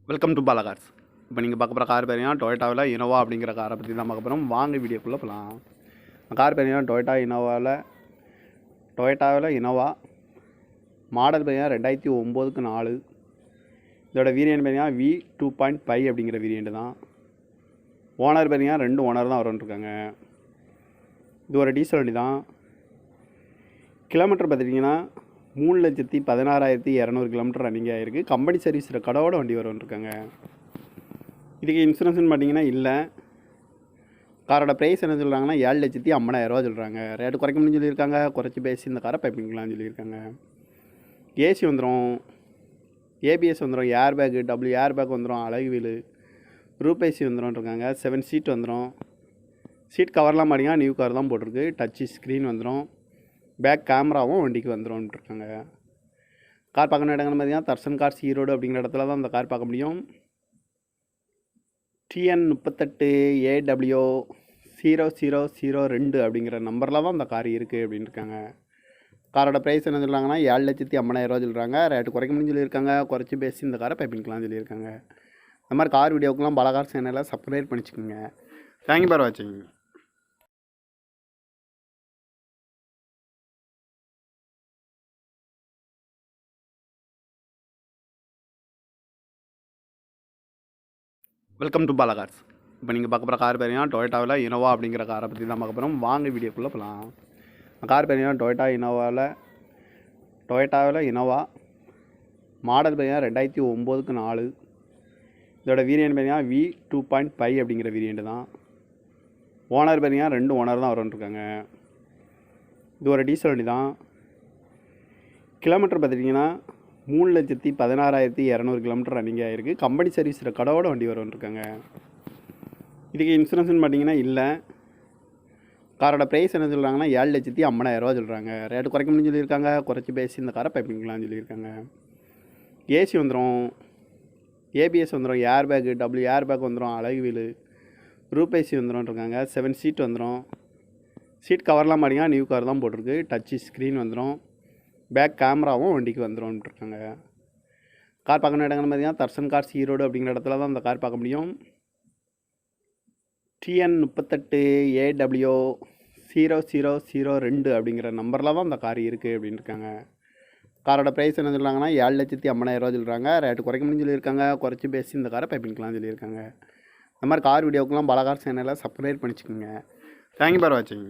Welcome to Bala cars. இப்போ நீங்கள் பார்க்க போகிற கார் பார்த்தீங்கன்னா டொயோட்டாவில் இனோவா அப்படிங்கிற காரை பற்றி தான் பார்க்க போகிறோம். வாங்க வீடியோக்குள்ளே போகலாம். கார் பார்த்தீங்கன்னா டொயோட்டாவில் இனோவா மாடல் பார்த்தீங்கன்னா 2009க்கு 4. இதோட வேரியன்ட் பார்த்தீங்கன்னா V2.5 அப்படிங்கிற வேரியன்ட் தான். ஓனர் பார்த்தீங்கன்னா 2 ஓனர் தான் வரும்ன்ருக்காங்க. இது ஒரு டீசல் வண்டி தான். கிலோமீட்டர் பார்த்துட்டிங்கன்னா 3,16,200 கிலோமீட்டர் ரன்னிங் ஆகிருக்கு. கம்பெனி சர்வீஸ் கடவோட வண்டி வரும்ன்ருக்காங்க. இதுக்கு இன்சூரன்ஸ்னு பார்த்தீங்கன்னா இல்லை. காரோட ப்ரைஸ் என்ன சொல்கிறாங்கன்னா 7,50,000 சொல்கிறாங்க. ரேட்டு குறைக்க முடியும்னு சொல்லியிருக்காங்க. குறைச்சி பேசி இந்த காரை பைப்பிங்களான்னு சொல்லியிருக்காங்க. ஏசி வந்துடும், ஏபிஎஸ் வந்துடும், ஏர் பேக்கு, ஏர் பேக் வந்துடும், அழகு வீலு, ரூப் ஏசி வந்துடும்ன்ருக்காங்க. 7 சீட் வந்துடும். சீட் கவர்லாம் பார்த்தீங்கன்னா நியூ கவர் தான் போட்டிருக்கு. டச்சு ஸ்க்ரீன் வந்துடும். பேக் கேமராவும் வண்டிக்கு வந்துடும்ன்ருக்காங்க. கார் பார்க்கணும் இடங்கள்னு பார்த்தீங்கன்னா தர்சன் கார்ஸ் ஈரோடு அப்படிங்கிற இடத்துல தான் அந்த கார் பார்க்க முடியும். TN38AW0002 அப்படிங்கிற நம்பரில் தான் அந்த கார் இருக்குது அப்படின்ட்டுருக்காங்க. காரோட ப்ரைஸ் என்ன சொல்கிறாங்கன்னா 7,50,000 சொல்கிறாங்க. ரேட்டு குறைக்க முடியும்னு சொல்லியிருக்காங்க. குறைச்சி பேசி இந்த காரை பைப்பிங்கலாம் சொல்லியிருக்காங்க. இந்த மாதிரி கார் வீடியோக்கெலாம் பாலா கார் சேனலை சப்ஸ்கிரைப் பண்ணிச்சுக்கோங்க. தேங்க்யூ ஃபார் வாட்சிங். Welcome to Bala cars. இப்போ நீங்கள் பார்க்க போகிற கார் பார்த்தீங்கன்னா டொயோட்டாவில் இனோவா அப்படிங்கிற காரை பற்றி தான் பார்க்க போகிறோம். வாங்க வீடியோக்குள்ளே போகலாம். கார் பார்த்தீங்கன்னா டொயோட்டாவில் இனோவா மாடல் பார்த்தீங்கன்னா 2009க்கு 4. இதோட வேரியன்ட் பார்த்தீங்கன்னா V2.5 அப்படிங்கிற வேரியன்ட் தான். ஓனர் பார்த்தீங்கன்னா 2 ஓனர் தான் வரும்ன்ருக்காங்க. இது ஒரு டீசல் வண்டி தான். கிலோமீட்டர் பார்த்துட்டிங்கன்னா 3,16,200 கிலோமீட்டர் ரன்னிங் ஆகிருக்கு. கம்பெனி சர்வீஸ் கடவோட வண்டி வரும்ன்ருக்காங்க. இதுக்கு இன்சூரன்ஸ்னு பார்த்தீங்கன்னா இல்லை. காரோட ப்ரைஸ் என்ன சொல்கிறாங்கன்னா 7,50,000 சொல்கிறாங்க. ரேட்டு குறைக்க முடியும்னு சொல்லியிருக்காங்க. குறைச்சி பேசி இந்த காரை பைப்பிங்களான்னு சொல்லியிருக்காங்க. ஏசி வந்துடும், ஏபிஎஸ் வந்துடும், ஏர் பேக்கு, ஏர் பேக் வந்துடும், அழகு வீலு, ரூப் ஏசி வந்துடும்ன்ருக்காங்க. 7 சீட் வந்துடும். சீட் கவர்லாம் பார்த்தீங்கன்னா நியூ கவர் தான் போட்டிருக்கு. டச்சு ஸ்க்ரீன் வந்துடும். பேக் கேமராவும் வண்டிக்கு வந்துடும்ன்ருக்காங்க. கார் பார்க்கணும் இடங்கள்னு பார்த்தீங்கன்னா தர்சன் கார்ஸ் ஈரோடு அப்படிங்கிற இடத்துல தான் அந்த கார் பார்க்க முடியும். TN38AW0002 அப்படிங்கிற நம்பரில் தான் அந்த கார் இருக்குது அப்படின்ட்டுருக்காங்க. காரோட ப்ரைஸ் என்ன சொல்கிறாங்கன்னா 7,50,000 சொல்கிறாங்க. ரேட்டு குறைக்க முடியும்னு சொல்லியிருக்காங்க. குறைச்சி பேசி இந்த காரை பைப்பிங்கலாம் சொல்லியிருக்காங்க. இந்த மாதிரி கார் வீடியோக்கெலாம் பாலா கார் சேனலை சப்ஸ்கிரைப் பண்ணிச்சுக்கோங்க. தேங்க்யூ ஃபார் வாட்சிங்.